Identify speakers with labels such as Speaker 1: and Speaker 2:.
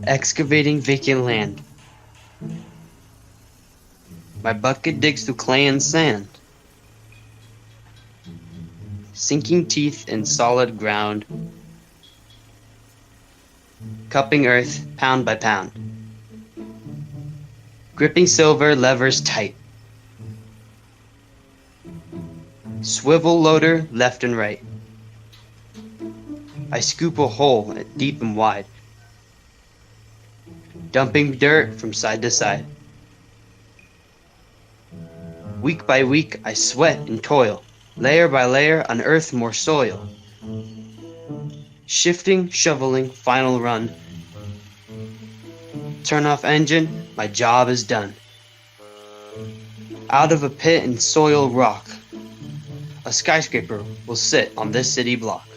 Speaker 1: Excavating vacant land. My bucket digs through clay and sand, sinking teeth in solid ground, cupping earth pound by pound, gripping silver levers tight, swivel loader left and right. I scoop a hole deep and wide, dumping dirt from side to side. Week by week I sweat and toil, layer by layer unearth more soil. Shifting, shoveling, final run. Turn off engine, my job is done. Out of a pit and soil rock, a skyscraper will sit on this city block.